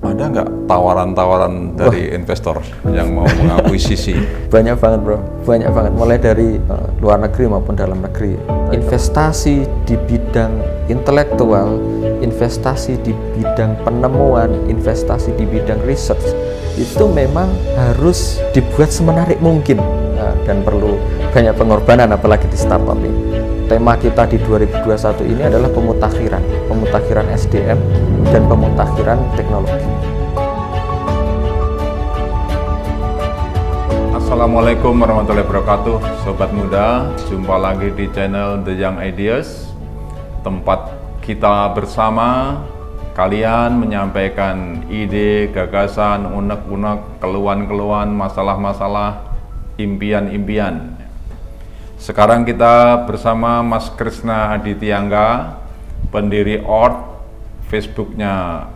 Ada nggak tawaran-tawaran dari investor yang mau mengakuisisi? Banyak banget bro, banyak banget. Mulai dari luar negeri maupun dalam negeri. Investasi di bidang intelektual, investasi di bidang penemuan, investasi di bidang research, itu memang harus dibuat semenarik mungkin dan perlu banyak pengorbanan, apalagi di startup ini. Tema kita di 2021 ini adalah pemutakhiran SDM dan pemutakhiran teknologi. Assalamualaikum warahmatullahi wabarakatuh, Sobat Muda. Jumpa lagi di channel The Young Ideas, tempat kita bersama kalian menyampaikan ide, gagasan, unek-unek, keluhan-keluhan, masalah-masalah, impian-impian. Sekarang kita bersama Mas Krisna Adityangga, pendiri ORT, Facebooknya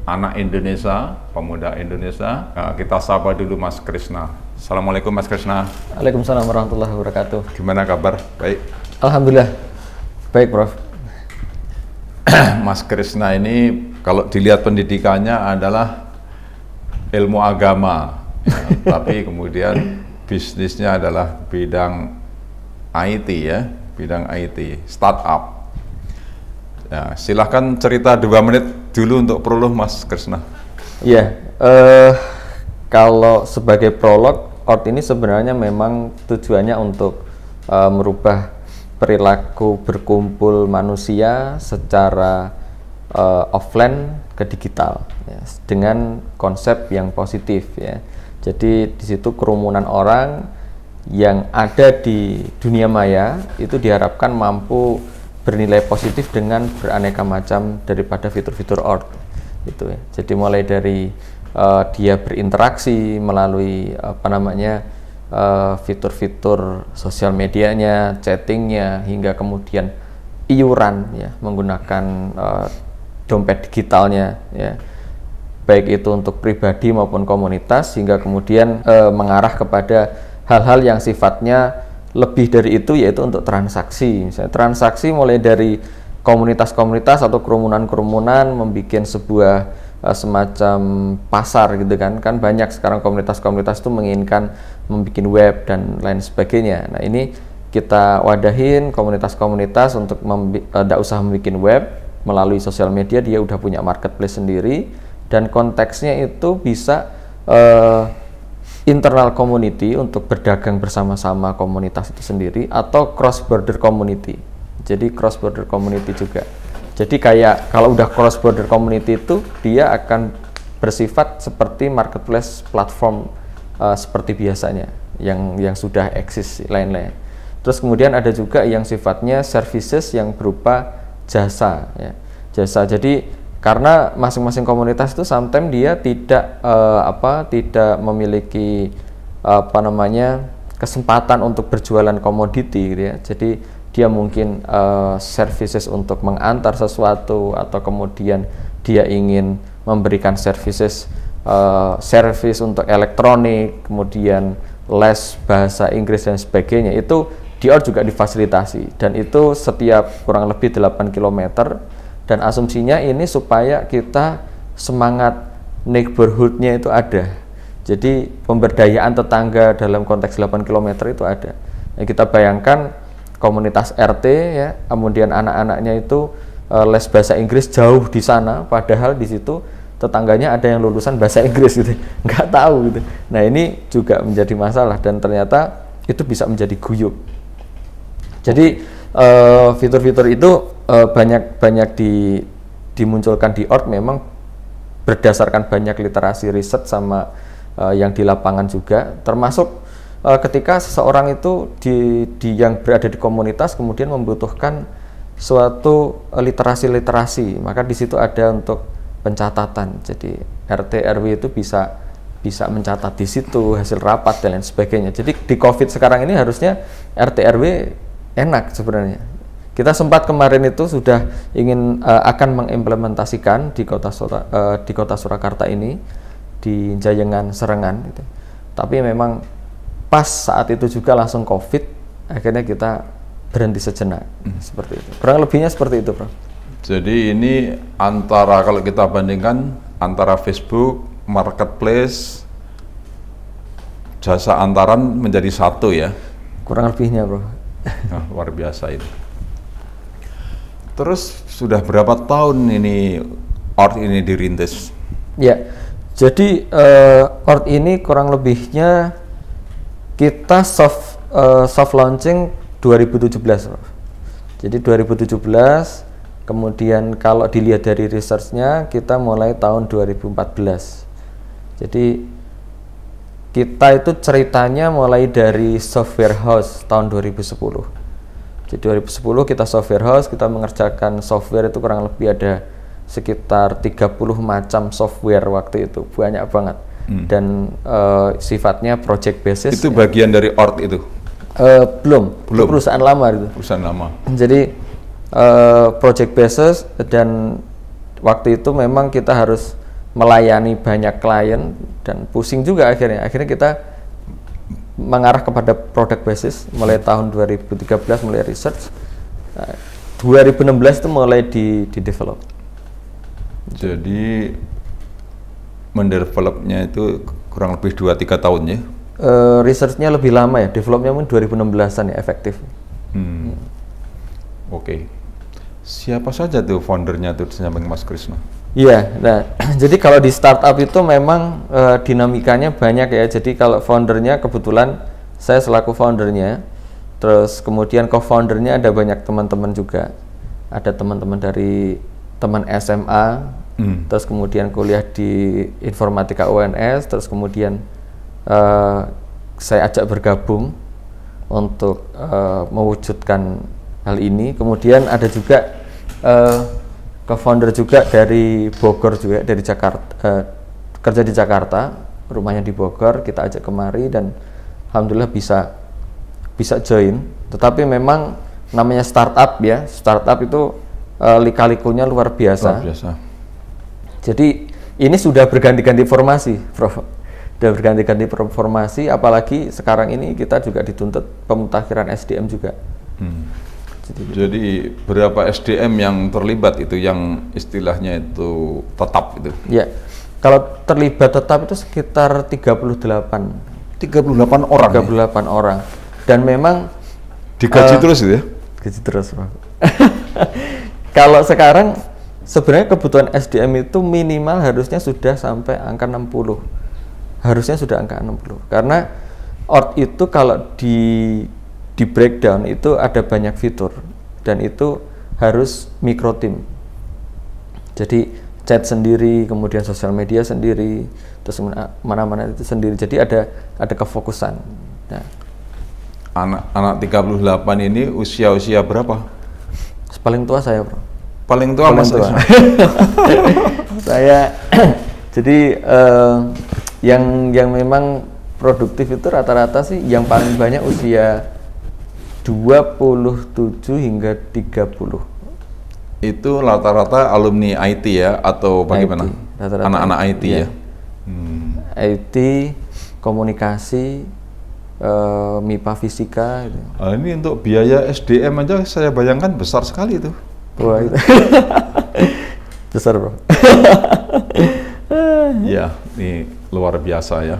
Anak Indonesia, Pemuda Indonesia. Nah, kita sapa dulu Mas Krisna. Assalamualaikum Mas Krisna. Waalaikumsalam warahmatullahi wabarakatuh. Gimana kabar? Baik. Alhamdulillah, baik Prof. Mas Krisna ini kalau dilihat pendidikannya adalah ilmu agama, ya, tapi kemudian bisnisnya adalah bidang IT ya, bidang IT, startup. Ya, silahkan cerita 2 menit dulu untuk prolog Mas Krisna. Iya, kalau sebagai prolog, ORT ini sebenarnya memang tujuannya untuk merubah perilaku berkumpul manusia secara offline ke digital ya, dengan konsep yang positif ya. Jadi di situ kerumunan orang yang ada di dunia maya itu diharapkan mampu bernilai positif dengan beraneka macam daripada fitur-fitur ORT gitu ya. Jadi mulai dari dia berinteraksi melalui fitur-fitur sosial medianya, chattingnya, hingga kemudian iuran ya menggunakan dompet digitalnya ya, baik itu untuk pribadi maupun komunitas, hingga kemudian mengarah kepada hal-hal yang sifatnya lebih dari itu, yaitu untuk transaksi. Misalnya transaksi mulai dari komunitas-komunitas atau kerumunan-kerumunan membuat sebuah semacam pasar gitu kan banyak sekarang komunitas-komunitas itu menginginkan membuat web dan lain sebagainya. Nah ini kita wadahin komunitas-komunitas untuk tidak usah membuat web melalui sosial media, dia udah punya marketplace sendiri, dan konteksnya itu bisa internal community untuk berdagang bersama-sama komunitas itu sendiri, atau cross border community. Jadi cross border community juga. Jadi kayak kalau udah cross border community itu dia akan bersifat seperti marketplace platform seperti biasanya yang sudah eksis lain-lain. Terus kemudian ada juga yang sifatnya services yang berupa jasa ya. Jasa. Jadi karena masing-masing komunitas itu sometimes dia tidak memiliki kesempatan untuk berjualan komoditi gitu ya. Jadi dia mungkin services untuk mengantar sesuatu, atau kemudian dia ingin memberikan service untuk elektronik, kemudian les bahasa Inggris dan sebagainya. Itu di ORT juga difasilitasi, dan itu setiap kurang lebih 8 km. Dan asumsinya ini supaya kita semangat neighborhood-nya itu ada. Jadi pemberdayaan tetangga dalam konteks 8 km itu ada. Nah, kita bayangkan komunitas RT ya, kemudian anak-anaknya itu les bahasa Inggris jauh di sana, padahal di situ tetangganya ada yang lulusan bahasa Inggris gitu, nggak tahu gitu. Nah ini juga menjadi masalah, dan ternyata itu bisa menjadi guyub. Jadi fitur-fitur itu banyak dimunculkan di ORT memang berdasarkan banyak literasi riset sama yang di lapangan juga, termasuk ketika seseorang itu yang berada di komunitas kemudian membutuhkan suatu literasi, maka di situ ada untuk pencatatan. Jadi RT RW itu bisa mencatat di situ hasil rapat dan lain sebagainya. Jadi di COVID sekarang ini harusnya RT RW enak sebenarnya. Kita sempat kemarin itu sudah akan mengimplementasikan di kota Surakarta ini, di Jayengan Serengan gitu. Tapi memang pas saat itu juga langsung COVID, akhirnya kita berhenti sejenak. Seperti itu. Kurang lebihnya seperti itu, Prof. Jadi ini antara, kalau kita bandingkan antara Facebook, marketplace, jasa antaran menjadi satu ya. Kurang lebihnya, Bro. Nah, luar biasa itu. Terus sudah berapa tahun ini Ort ini dirintis? Ya, jadi Ort ini kurang lebihnya kita soft launching 2017, Bro. Jadi 2017, kemudian kalau dilihat dari research-nya kita mulai tahun 2014. Jadi kita itu ceritanya mulai dari software house tahun 2010. Jadi 2010 kita software house, kita mengerjakan software itu kurang lebih ada sekitar 30 macam software waktu itu, banyak banget. Dan sifatnya project basis. Itu bagian dari Ort itu? Belum. Itu perusahaan lama itu. Perusahaan lama. Jadi project basis, dan waktu itu memang kita harus melayani banyak klien dan pusing juga akhirnya kita mengarah kepada product basis mulai tahun 2013 mulai research. 2016 itu mulai di develop. Jadi mendevelopnya itu kurang lebih 2-3 tahun ya? Researchnya lebih lama ya, developnya mungkin 2016an ya efektif. Oke. Siapa saja tuh foundernya tuh di samping Mas Krisna? Iya, nah jadi kalau di startup itu memang dinamikanya banyak ya. Jadi kalau foundernya kebetulan saya selaku foundernya, terus kemudian co-foundernya ada banyak teman-teman juga. Ada teman-teman dari teman SMA, terus kemudian kuliah di Informatika UNS, terus kemudian saya ajak bergabung untuk mewujudkan hal ini. Kemudian ada juga co-founder juga dari Bogor juga, dari Jakarta, kerja di Jakarta, rumahnya di Bogor, kita ajak kemari dan alhamdulillah bisa join. Tetapi memang namanya startup ya, startup itu lika-likunya luar biasa. Jadi ini sudah berganti-ganti formasi, Prof. Sudah berganti-ganti formasi, apalagi sekarang ini kita juga dituntut pemutakhiran SDM juga. Jadi berapa SDM yang terlibat itu, yang istilahnya itu tetap itu? Ya, kalau terlibat tetap itu sekitar 38 orang. 38 orang. Dan memang digaji terus itu ya? Gaji terus, Pak. Kalau sekarang sebenarnya kebutuhan SDM itu minimal harusnya sudah sampai angka 60. Harusnya sudah angka 60. Karena Ort itu kalau di breakdown itu ada banyak fitur dan itu harus micro team. Jadi chat sendiri, kemudian sosial media sendiri, terus mana-mana itu sendiri. Jadi ada kefokusan. Nah, anak 38 ini usia berapa? Paling tua saya, Bro. Paling tua Mas Krisna. Saya jadi yang memang produktif itu rata-rata sih yang paling banyak usia 27 hingga 30. Itu rata-rata alumni IT ya atau bagaimana? Anak-anak IT ya. IT, komunikasi, MIPA fisika gitu. Ini untuk biaya SDM aja saya bayangkan besar sekali itu. Wah, itu. Besar, Bro. Ya, ini luar biasa ya.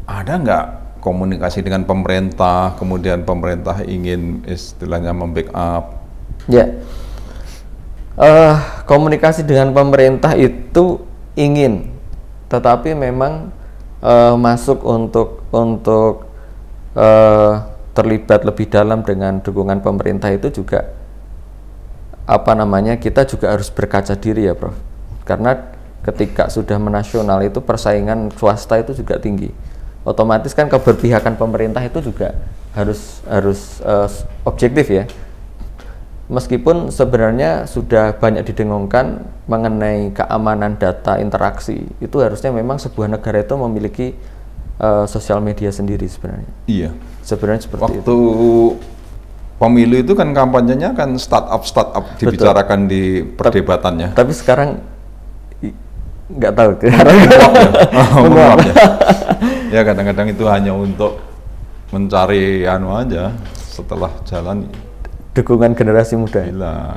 Ada nggak komunikasi dengan pemerintah, kemudian pemerintah ingin istilahnya membackup? Ya, komunikasi dengan pemerintah itu ingin, tetapi memang masuk untuk terlibat lebih dalam dengan dukungan pemerintah itu juga kita juga harus berkaca diri ya, Prof. Karena ketika sudah menasional itu persaingan swasta itu juga tinggi. Otomatis kan keberpihakan pemerintah itu juga harus objektif ya. Meskipun sebenarnya sudah banyak didengungkan mengenai keamanan data interaksi, itu harusnya memang sebuah negara itu memiliki sosial media sendiri sebenarnya. Iya. Sebenarnya seperti waktu itu. Pemilu itu kan kampanyenya kan startup dibicarakan. Betul. Di perdebatannya. Tapi sekarang nggak tahu. Menguap ya. Ya kadang-kadang itu hanya untuk mencari aja setelah jalan. Dukungan generasi muda. Gila.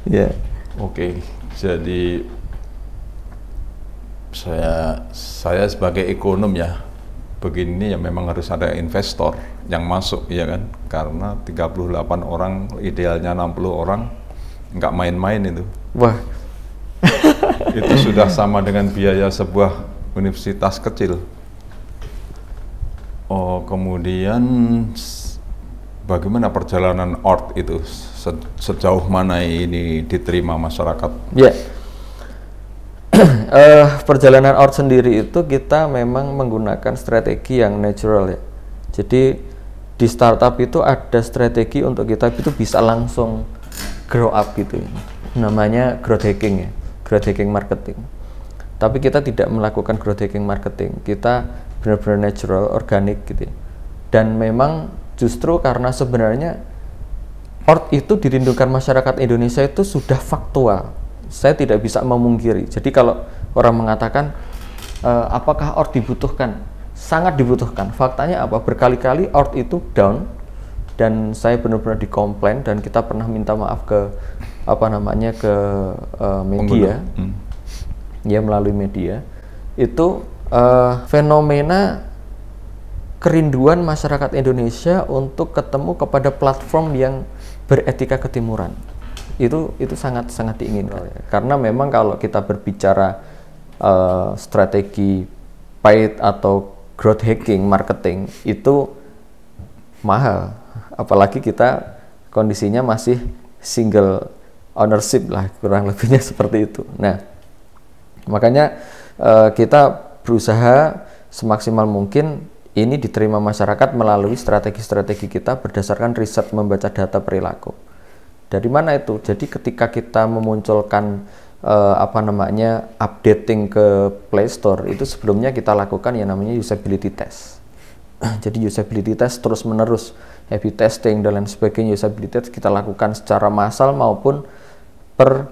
Ya. Oke, jadi saya sebagai ekonom ya, begini ya memang harus ada investor yang masuk ya kan, karena 38 orang, idealnya 60 orang, nggak main-main itu. Wah, Itu sudah sama dengan biaya sebuah universitas kecil. Oh, kemudian bagaimana perjalanan ORT itu? Sejauh mana ini diterima masyarakat? ya. Perjalanan ORT sendiri itu kita memang menggunakan strategi yang natural ya. Jadi di startup itu ada strategi untuk kita itu bisa langsung grow up gitu ya. Namanya growth hacking ya, growth hacking marketing. Tapi kita tidak melakukan growth hacking marketing, kita benar-benar natural, organik gitu ya. Dan memang justru karena sebenarnya ORT itu dirindukan masyarakat Indonesia itu sudah faktual. Saya tidak bisa memungkiri. Jadi kalau orang mengatakan apakah ORT dibutuhkan? Sangat dibutuhkan. Faktanya apa? Berkali-kali ORT itu down dan saya benar-benar dikomplain dan kita pernah minta maaf ke media. Ya, melalui media. Itu fenomena kerinduan masyarakat Indonesia untuk ketemu kepada platform yang beretika ketimuran. Itu sangat diinginkan. Karena memang kalau kita berbicara strategi paid atau growth hacking marketing itu mahal, apalagi kita kondisinya masih single ownership lah, kurang lebihnya seperti itu. Nah, makanya kita berusaha semaksimal mungkin ini diterima masyarakat melalui strategi-strategi kita berdasarkan riset membaca data perilaku. Dari mana itu? Jadi ketika kita memunculkan updating ke Play Store, itu sebelumnya kita lakukan yang namanya usability test. Jadi usability test terus menerus, A/B testing dan lain sebagainya. Usability test kita lakukan secara massal maupun per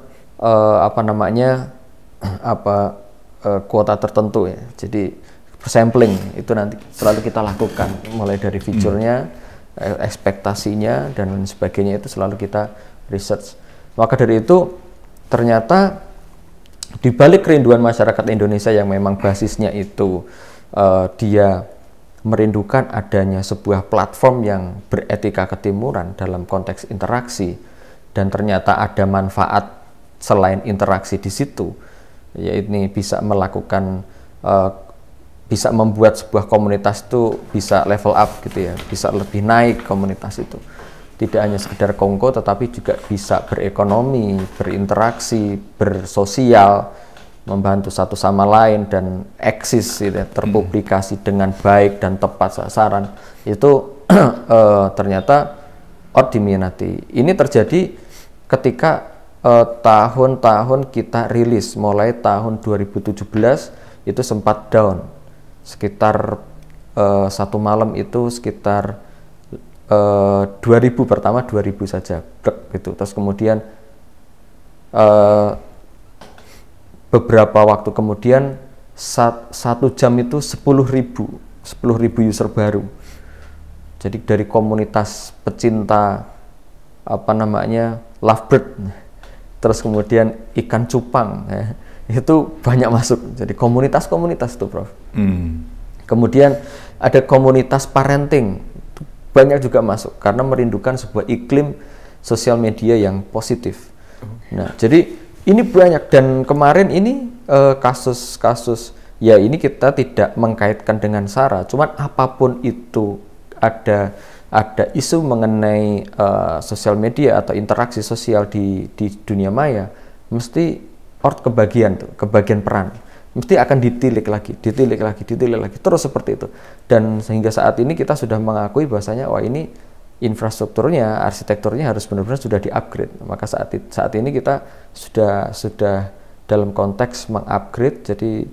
kuota tertentu ya. Jadi sampling itu nanti selalu kita lakukan, mulai dari fiturnya, ekspektasinya dan lain sebagainya, itu selalu kita research. Maka dari itu ternyata di balik kerinduan masyarakat Indonesia yang memang basisnya itu dia merindukan adanya sebuah platform yang beretika ketimuran dalam konteks interaksi, dan ternyata ada manfaat selain interaksi di situ, yaitu bisa melakukan bisa membuat sebuah komunitas itu bisa level up gitu ya, bisa lebih naik komunitas itu. Tidak hanya sekedar kongko, tetapi juga bisa berekonomi, berinteraksi, bersosial, membantu satu sama lain dan eksis gitu ya, terpublikasi dengan baik dan tepat sasaran. Itu ternyata diminati. Ini terjadi ketika tahun-tahun kita rilis, mulai tahun 2017 itu sempat down. Sekitar satu malam itu sekitar 2000, pertama 2000 saja gitu. Terus kemudian beberapa waktu kemudian satu jam itu 10.000 user baru. Jadi dari komunitas pecinta lovebird, terus kemudian ikan cupang ya, itu banyak masuk. Jadi komunitas-komunitas itu, Prof. Kemudian ada komunitas parenting, banyak juga masuk karena merindukan sebuah iklim sosial media yang positif. Nah, jadi ini banyak, dan kemarin ini kasus-kasus ya, ini kita tidak mengkaitkan dengan SARA, cuman apapun itu ada isu mengenai sosial media atau interaksi sosial di dunia maya, mesti kebagian peran, mesti akan ditilik lagi terus seperti itu. Dan sehingga saat ini kita sudah mengakui bahwasanya ini infrastrukturnya, arsitekturnya harus benar-benar sudah di-upgrade. Maka saat ini kita sudah dalam konteks mengupgrade. Jadi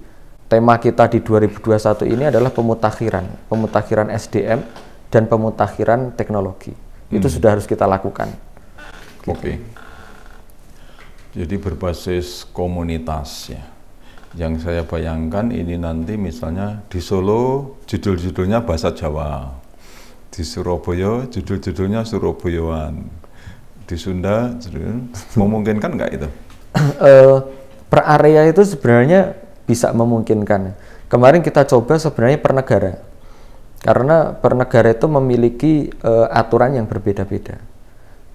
tema kita di 2021 ini adalah pemutakhiran SDM dan pemutakhiran teknologi. Itu sudah harus kita lakukan. Oke. Jadi berbasis komunitas ya. Yang saya bayangkan ini nanti misalnya di Solo judul-judulnya bahasa Jawa, di Surabaya judul-judulnya Surabayaan, di Sunda memungkinkan nggak itu? per area itu sebenarnya bisa memungkinkan. Kemarin kita coba sebenarnya per negara, karena per negara itu memiliki aturan yang berbeda-beda,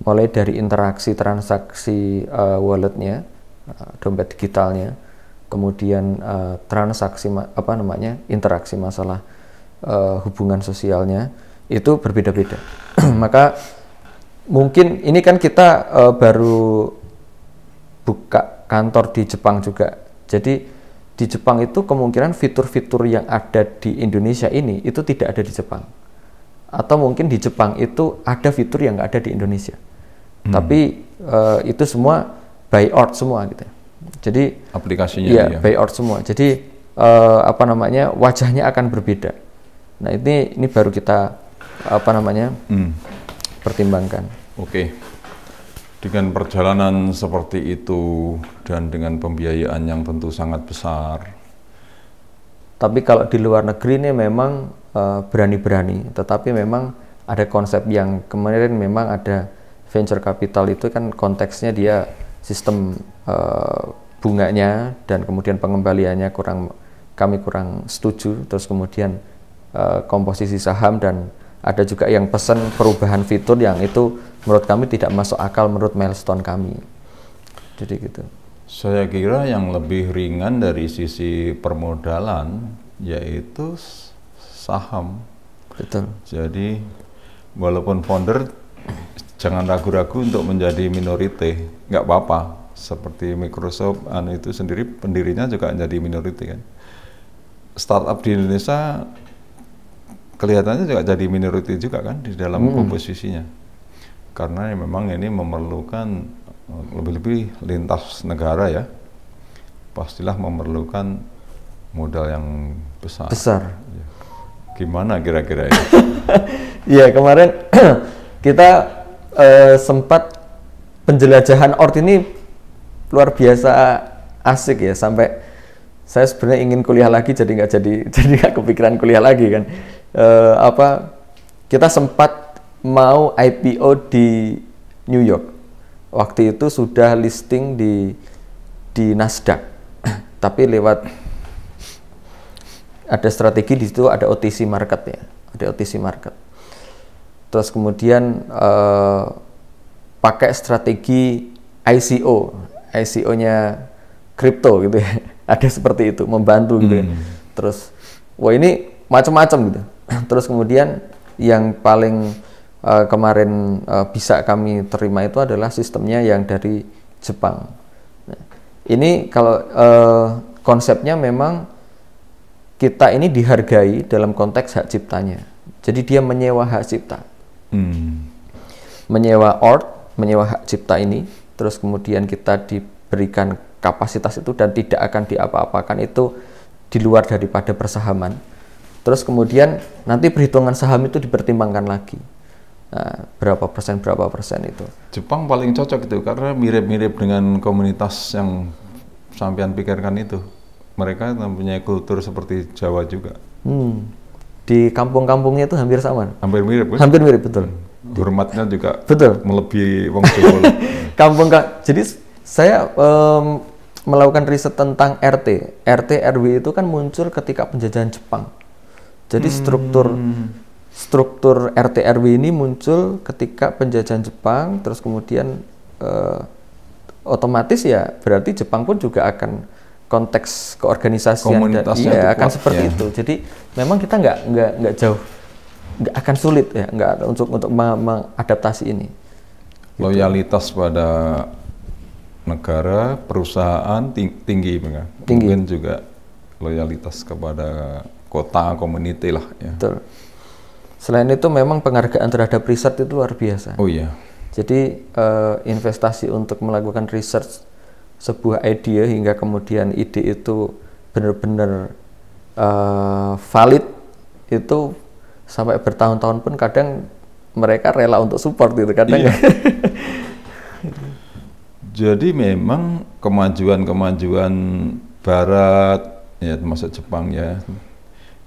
mulai dari interaksi transaksi walletnya, dompet digitalnya, kemudian transaksi interaksi masalah hubungan sosialnya itu berbeda-beda. Maka mungkin ini kan kita baru buka kantor di Jepang juga, jadi di Jepang itu kemungkinan fitur-fitur yang ada di Indonesia ini itu tidak ada di Jepang, atau mungkin di Jepang itu ada fitur yang nggak ada di Indonesia. Tapi itu semua by out semua gitu. Jadi aplikasinya ya by out semua. Jadi wajahnya akan berbeda. Nah ini baru kita pertimbangkan. Oke. Dengan perjalanan seperti itu dan dengan pembiayaan yang tentu sangat besar. Tapi kalau di luar negeri ini memang berani-berani, tetapi memang ada konsep yang kemarin memang ada venture capital itu kan konteksnya dia sistem bunganya dan kemudian pengembaliannya kami kurang setuju, terus kemudian komposisi saham, dan ada juga yang pesan perubahan fitur yang itu menurut kami tidak masuk akal menurut milestone kami. Jadi gitu. Saya kira yang lebih ringan dari sisi permodalan yaitu saham. Betul. Jadi walaupun founder jangan ragu-ragu untuk menjadi minority, nggak apa-apa. Seperti Microsoft itu sendiri pendirinya juga jadi minority kan. Startup di Indonesia kelihatannya juga jadi minority juga kan di dalam komposisinya, karena memang ini memerlukan lebih-lebih lintas negara ya, pastilah memerlukan modal yang besar. Ya. Gimana kira-kira ya? Iya, kemarin kita sempat penjelajahan ORT ini luar biasa asik ya, sampai saya sebenarnya ingin kuliah lagi jadi nggak kepikiran kuliah lagi kan. Kita sempat mau IPO di New York. Waktu itu sudah listing di Nasdaq, tapi lewat ada strategi di situ, ada OTC market ya, ada OTC market. Terus kemudian pakai strategi ICO-nya kripto gitu ya, ada seperti itu, membantu gitu ya. Terus, wah ini macam-macam gitu. Terus kemudian yang paling kemarin bisa kami terima itu adalah sistemnya yang dari Jepang. Nah, ini kalau konsepnya memang kita ini dihargai dalam konteks hak ciptanya. Jadi dia menyewa hak cipta, menyewa menyewa hak cipta ini. Terus kemudian kita diberikan kapasitas itu dan tidak akan diapa-apakan, itu di luar daripada persahaman. Terus kemudian nanti perhitungan saham itu dipertimbangkan lagi. Nah, berapa persen itu. Jepang paling cocok itu karena mirip-mirip dengan komunitas yang sampean pikirkan itu. Mereka mempunyai kultur seperti Jawa juga. Di kampung-kampungnya itu hampir sama. Hampir mirip kan? Hampir mirip, betul. Hormatnya juga betul. Melebihi wong Jawa. Jadi saya melakukan riset tentang RT RW itu kan muncul ketika penjajahan Jepang. Jadi struktur RT RW ini muncul ketika penjajahan Jepang, terus kemudian otomatis ya berarti Jepang pun juga akan konteks keorganisasian akan seperti itu. Jadi memang kita nggak jauh, nggak akan sulit ya, nggak untuk mengadaptasi ini. Loyalitas pada negara, perusahaan tinggi. Mungkin juga loyalitas kepada kota, community lah ya. Betul. Selain itu memang penghargaan terhadap riset itu luar biasa. Oh iya. Jadi investasi untuk melakukan research sebuah ide hingga kemudian ide itu benar-benar valid, itu sampai bertahun-tahun pun kadang mereka rela untuk support gitu kadang. Iya. Jadi memang kemajuan Barat ya, termasuk Jepang ya,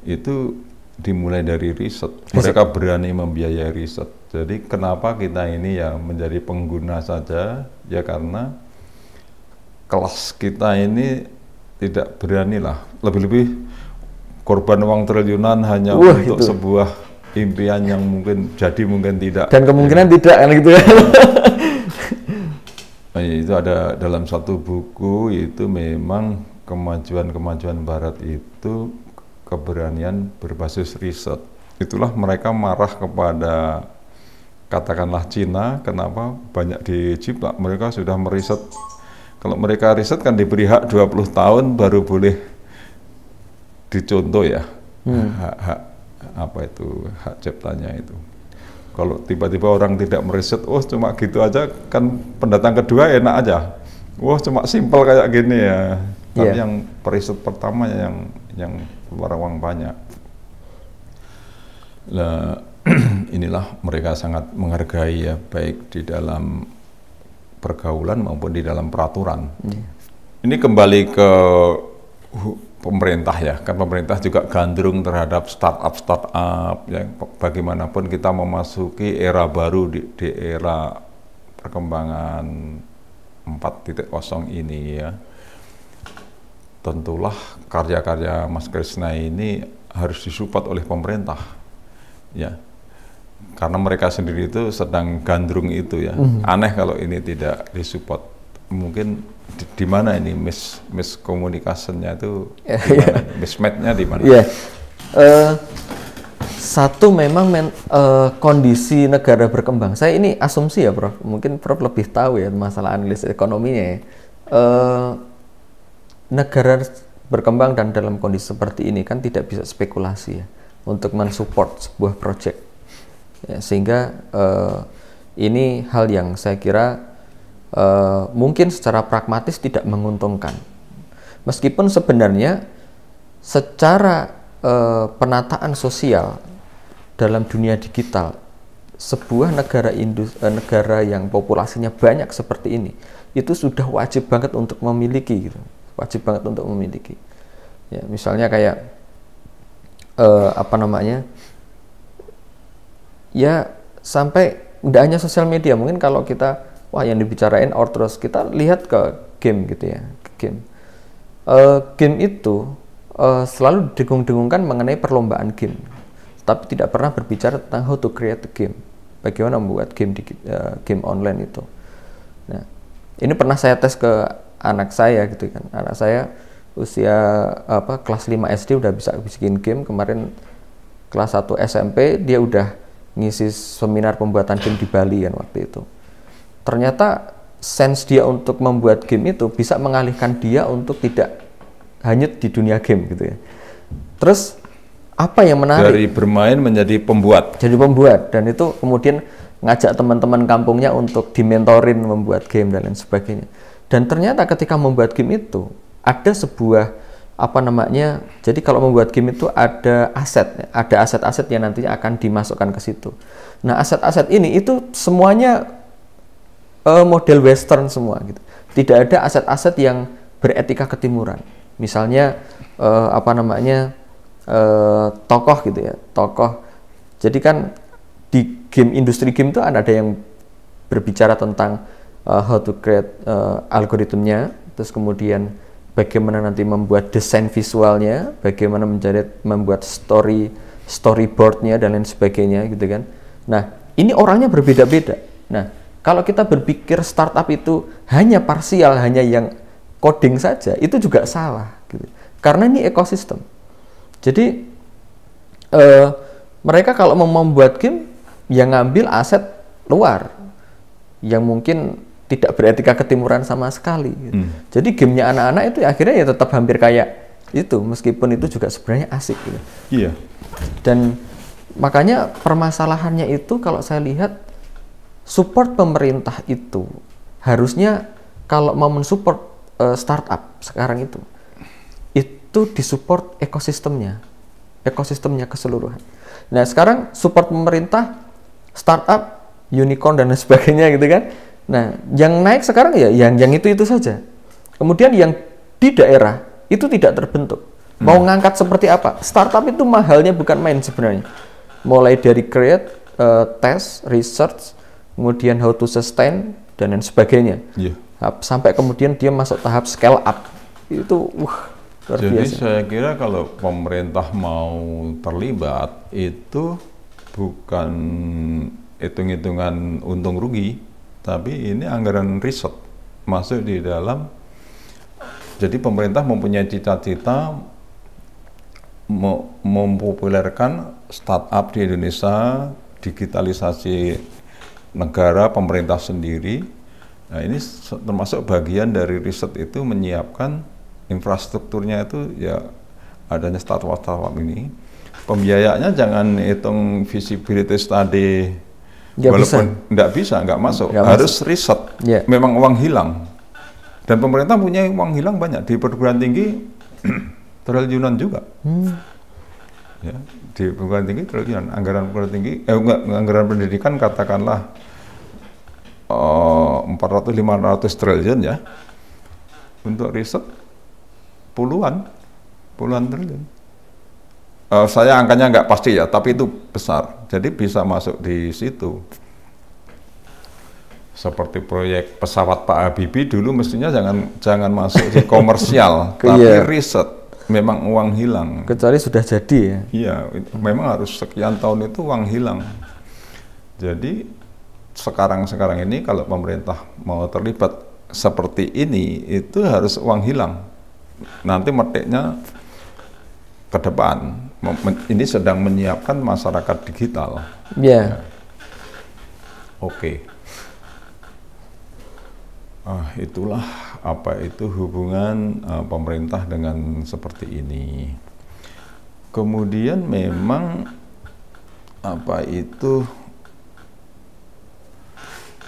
itu dimulai dari riset. Mereka berani membiayai riset. Jadi kenapa kita ini ya menjadi pengguna saja ya, karena kelas kita ini tidak berani lah, lebih-lebih korban uang triliunan hanya untuk gitu. sebuah impian yang mungkin jadi mungkin tidak, dan kemungkinan tidak kan gitu ya. Itu ada dalam satu buku, itu memang kemajuan Barat itu keberanian berbasis riset. Itulah mereka marah kepada katakanlah Cina, kenapa banyak diciplak. Mereka sudah meriset. Kalau mereka riset kan diberi hak 20 tahun baru boleh dicontoh ya. Hak apa itu, hak ciptanya itu. Kalau tiba-tiba orang tidak meriset, oh cuma gitu aja, kan pendatang kedua enak aja. Wah cuma simpel kayak gini ya. Tapi yang periset pertama yang keluar uang banyak. Nah, inilah mereka sangat menghargai ya, baik di dalam pergaulan maupun di dalam peraturan. Ini kembali ke pemerintah ya, kan pemerintah juga gandrung terhadap startup ya. Bagaimanapun kita memasuki era baru di era perkembangan 4.0 ini ya. Tentulah karya-karya Mas Krisna ini harus disupport oleh pemerintah ya, karena mereka sendiri itu sedang gandrung itu ya. Aneh kalau ini tidak disupport. Mungkin di mana ini miskomunikasinya itu, mismatch-nya di mana? Satu memang kondisi negara berkembang. Saya ini asumsi ya, Prof. Mungkin Prof lebih tahu ya masalah analisis ekonominya ya. Negara berkembang dan dalam kondisi seperti ini kan tidak bisa spekulasi ya untuk mensupport sebuah proyek. Ya, sehingga ini hal yang saya kira mungkin secara pragmatis tidak menguntungkan. Meskipun sebenarnya secara penataan sosial dalam dunia digital, sebuah negara yang populasinya banyak seperti ini, itu sudah wajib banget untuk memiliki, gitu. Wajib banget untuk memiliki. Ya, misalnya kayak ya sampai tidak hanya sosial media, mungkin kalau kita yang dibicarain terus kita lihat ke game gitu ya, game itu selalu didengung-dengungkan mengenai perlombaan game, tapi tidak pernah berbicara tentang how to create a game, bagaimana membuat game game online itu. Nah, ini pernah saya tes ke anak saya gitu kan, anak saya usia kelas 5 SD udah bisa bikin game. Kemarin kelas 1 SMP dia udah ngisi seminar pembuatan game di Bali kan waktu itu. Ternyata sense dia untuk membuat game itu bisa mengalihkan dia untuk tidak hanyut di dunia game gitu ya. Terus apa yang menarik? Dari bermain menjadi pembuat. Jadi pembuat, dan itu kemudian ngajak teman-teman kampungnya untuk dimentorin membuat game dan lain sebagainya. Dan ternyata ketika membuat game itu ada sebuah jadi kalau membuat game itu ada aset-aset yang nantinya akan dimasukkan ke situ. Nah, aset-aset ini itu semuanya model western semua gitu. Tidak ada aset-aset yang beretika ketimuran. Misalnya tokoh gitu ya, tokoh. Jadi kan di industri game itu ada yang berbicara tentang how to create algoritmnya, terus kemudian bagaimana nanti membuat desain visualnya, bagaimana membuat storyboardnya dan lain sebagainya gitu kan. Nah, ini orangnya berbeda-beda. Nah, kalau kita berpikir startup itu hanya parsial, hanya yang coding saja, itu juga salah gitu. Karena ini ekosistem. Jadi mereka kalau mau membuat game yang ngambil aset luar yang mungkin tidak beretika ketimuran sama sekali gitu. Jadi gamenya anak-anak itu akhirnya ya tetap hampir kayak itu, meskipun itu juga sebenarnya asik gitu. Iya. Dan makanya permasalahannya itu kalau saya lihat, support pemerintah itu harusnya kalau mau mensupport startup sekarang itu disupport ekosistemnya keseluruhan. Nah, sekarang support pemerintah, startup, unicorn dan lain sebagainya gitu kan. Nah, yang naik sekarang ya yang itu saja. Kemudian yang di daerah itu tidak terbentuk. Mau ngangkat seperti apa? Startup itu mahalnya bukan main sebenarnya. Mulai dari create, test, research, kemudian how to sustain dan lain sebagainya. sampai kemudian dia masuk tahap scale up. Itu luar Jadi biasa. saya kira kalau pemerintah mau terlibat itu bukan hitung-hitungan untung rugi, tapi ini anggaran riset masuk di dalam. Jadi pemerintah mempunyai cita-cita mempopulerkan startup di Indonesia, digitalisasi negara, pemerintah sendiri. Nah, ini termasuk bagian dari riset itu, menyiapkan infrastrukturnya itu ya adanya startup ini. Pembiayaannya jangan hitung feasibility study, walaupun nggak masuk, harus riset. Memang uang hilang. Dan pemerintah punya uang hilang banyak di perguruan tinggi. Triliunan juga, ya, di perguruan tinggi triliunan, anggaran perguruan tinggi, anggaran pendidikan katakanlah 400-500 triliun ya, untuk riset puluhan triliun. Saya angkanya nggak pasti ya, tapi itu besar, jadi bisa masuk di situ. Seperti proyek pesawat Pak Habibie dulu mestinya jangan masuk di komersial, tapi riset. Memang uang hilang. Kecuali sudah jadi ya? Iya, memang harus sekian tahun itu uang hilang. Jadi sekarang ini kalau pemerintah mau terlibat seperti ini, itu harus uang hilang. Nanti metiknya ke depan. Ini sedang menyiapkan masyarakat digital. Iya. Oke. Itulah apa itu hubungan pemerintah dengan seperti ini. Kemudian memang apa itu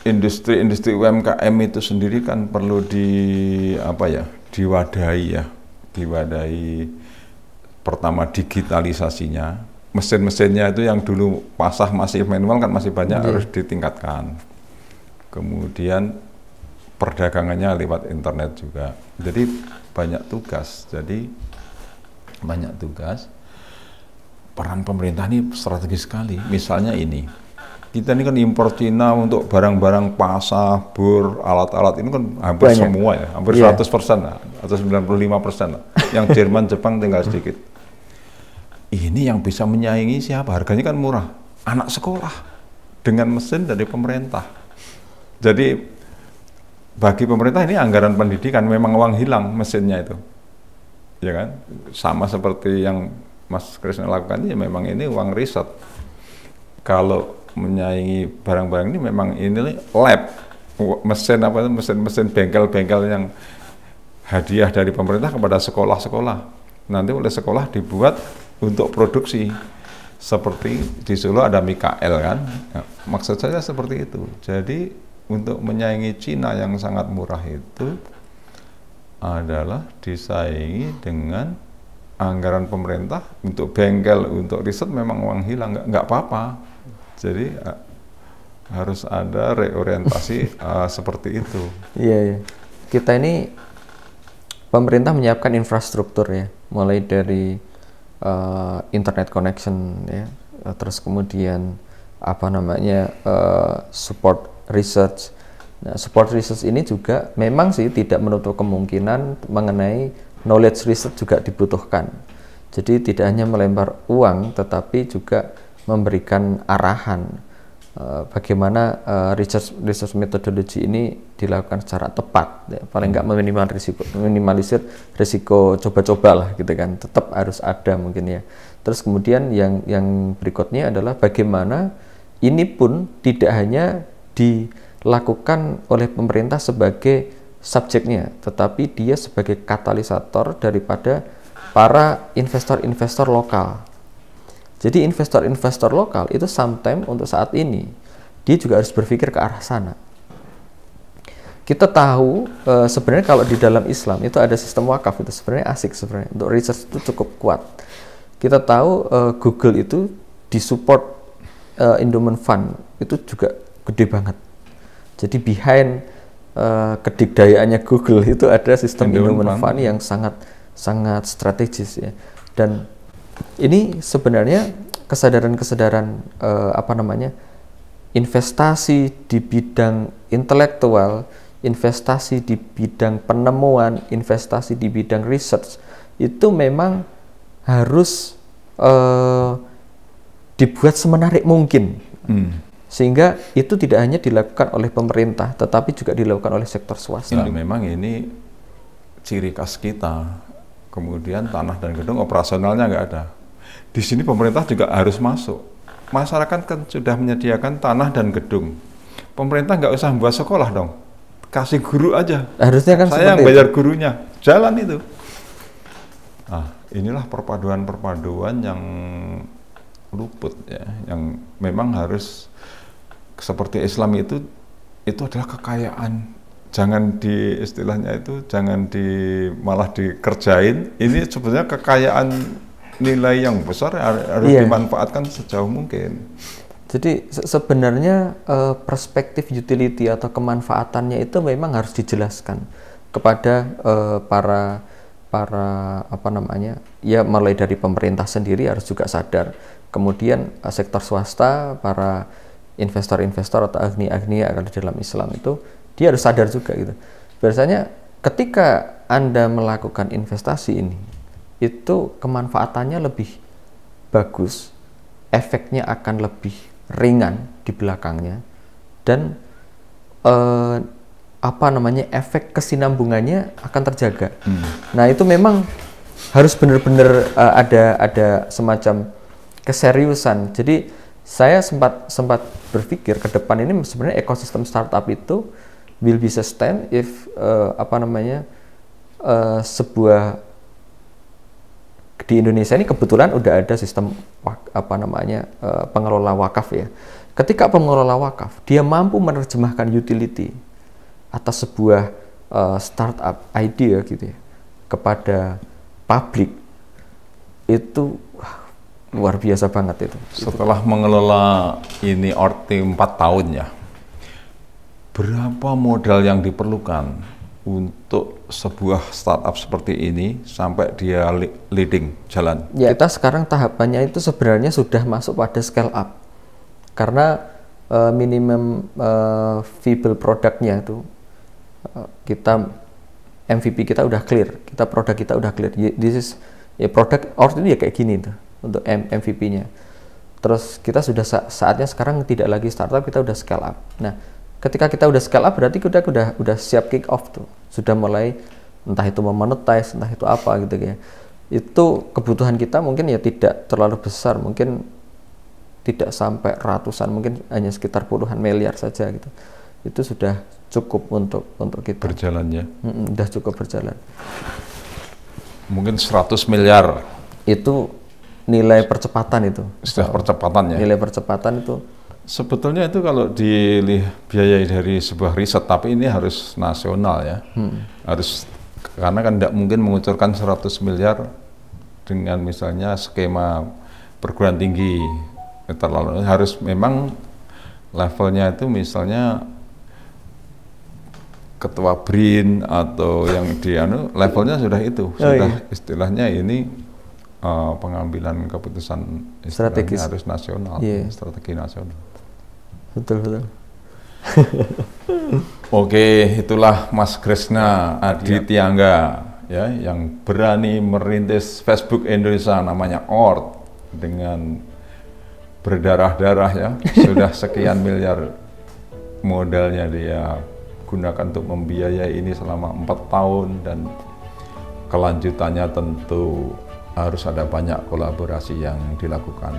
industri UMKM itu sendiri kan perlu diwadahi pertama digitalisasinya, mesin-mesinnya itu yang dulu masih manual kan masih banyak, harus ditingkatkan. Kemudian perdagangannya lewat internet juga. Jadi banyak tugas. Peran pemerintah ini strategis sekali. Misalnya ini, kita ini kan impor Cina untuk barang-barang pasah, bor, alat-alat ini kan hampir banyak. Semua ya, hampir 100% lah, atau 95% lah. Yang Jerman, Jepang tinggal sedikit. Ini yang bisa menyaingi siapa? Harganya kan murah. Anak sekolah dengan mesin dari pemerintah. Jadi bagi pemerintah ini anggaran pendidikan, memang uang hilang mesinnya itu, ya kan? Sama seperti yang Mas Krisna lakukan, ya memang ini uang riset. Kalau menyaingi barang-barang ini memang ini lab, mesin bengkel-bengkel yang hadiah dari pemerintah kepada sekolah-sekolah. Nanti oleh sekolah dibuat untuk produksi. Seperti di Solo ada Mikael kan? Ya, maksud saya seperti itu. Jadi untuk menyaingi Cina yang sangat murah itu adalah disaingi dengan anggaran pemerintah. Untuk bengkel, untuk riset memang uang hilang, nggak apa-apa. Jadi harus ada reorientasi seperti itu. Iya. Kita ini pemerintah menyiapkan infrastruktur ya, mulai dari internet connection ya, terus kemudian support research. Nah, support research ini juga memang sih tidak menutup kemungkinan mengenai knowledge research juga dibutuhkan. Jadi tidak hanya melempar uang, tetapi juga memberikan arahan bagaimana research methodology ini dilakukan secara tepat. Ya, paling nggak minimalisir risiko coba-coba lah gitu kan. Tetap harus ada mungkin ya. Terus kemudian yang berikutnya adalah bagaimana ini pun tidak hanya dilakukan oleh pemerintah sebagai subjeknya, tetapi dia sebagai katalisator daripada para investor-investor lokal. Jadi investor-investor lokal itu sometimes untuk saat ini dia juga harus berpikir ke arah sana. Kita tahu sebenarnya kalau di dalam Islam itu ada sistem wakaf, itu sebenarnya asik sebenarnya, untuk research itu cukup kuat. Kita tahu Google itu disupport endowment fund itu juga gede banget. Jadi behind kedikdayaannya Google itu ada sistem endowment fund yang sangat strategis ya. Dan ini sebenarnya kesadaran investasi di bidang intelektual investasi di bidang penemuan, investasi di bidang research itu memang harus dibuat semenarik mungkin. Sehingga itu tidak hanya dilakukan oleh pemerintah, tetapi juga dilakukan oleh sektor swasta. Nah, memang ini ciri khas kita. Kemudian tanah dan gedung operasionalnya nggak ada. Di sini pemerintah juga harus masuk. Masyarakat kan sudah menyediakan tanah dan gedung. Pemerintah nggak usah buat sekolah dong. Kasih guru aja. Harusnya kan saya yang bayar gurunya. Jalan itu. Nah, inilah perpaduan-perpaduan yang luput ya, yang memang harus seperti Islam itu adalah kekayaan. Jangan istilahnya itu jangan malah dikerjain. Ini sebenarnya kekayaan nilai yang besar harus dimanfaatkan sejauh mungkin. Jadi sebenarnya perspektif utility atau kemanfaatannya itu memang harus dijelaskan kepada para apa namanya, ya mulai dari pemerintah sendiri harus juga sadar. Kemudian sektor swasta, para investor-investor atau agni-agni yang ada dalam Islam itu dia harus sadar juga gitu. Biasanya ketika Anda melakukan investasi ini, itu kemanfaatannya lebih bagus, efeknya akan lebih ringan di belakangnya, dan apa namanya, efek kesinambungannya akan terjaga. Nah itu memang harus benar-benar ada semacam keseriusan. Jadi saya sempat berpikir ke depan ini sebenarnya ekosistem startup itu will be sustain if apa namanya, sebuah di Indonesia ini kebetulan udah ada sistem apa namanya, pengelola wakaf ya. Ketika pengelola wakaf dia mampu menerjemahkan utility atas sebuah startup idea gitu ya kepada publik, itu luar biasa banget itu. Setelah mengelola ini Orti 4 tahun ya, berapa modal yang diperlukan untuk sebuah startup seperti ini sampai dia leading jalan? Ya, kita sekarang tahapannya itu sebenarnya sudah masuk pada scale up, karena minimum viable produknya itu kita MVP kita udah clear, produk kita udah clear. This is ya, produk Orti itu ya kayak gini tuh untuk MVP-nya. Terus kita sudah saatnya sekarang tidak lagi startup, kita udah scale up. Nah, ketika kita udah scale up berarti kita udah siap kick off tuh. Sudah mulai entah itu memonetize, entah itu apa gitu ya. Itu kebutuhan kita mungkin ya tidak terlalu besar, mungkin tidak sampai ratusan, mungkin hanya sekitar puluhan miliar saja gitu. Itu sudah cukup untuk kita. Berjalannya. Udah cukup berjalan. Mungkin 100 miliar. Itu nilai percepatan itu. Sudah percepatan ya. Nilai percepatan itu. Sebetulnya itu kalau dibiayai dari sebuah riset, tapi ini harus nasional ya. Harus, karena kan tidak mungkin mengucurkan 100 miliar dengan misalnya skema perguruan tinggi. Terlalu harus memang levelnya itu misalnya ketua BRIN atau yang levelnya sudah itu, sudah istilahnya ini pengambilan keputusan strategis harus nasional, strategi nasional. Betul. Oke, itulah Mas Kresna Adityangga ya, yang berani merintis Facebook Indonesia namanya Ort dengan berdarah-darah ya, sudah sekian miliar modalnya dia gunakan untuk membiayai ini selama 4 tahun, dan kelanjutannya tentu harus ada banyak kolaborasi yang dilakukan.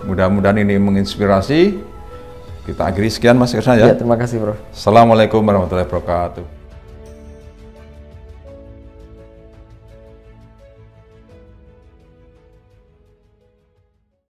Mudah-mudahan ini menginspirasi. Kita akhiri sekian Mas Kresna ya. Terima kasih Bro. Assalamualaikum warahmatullahi wabarakatuh.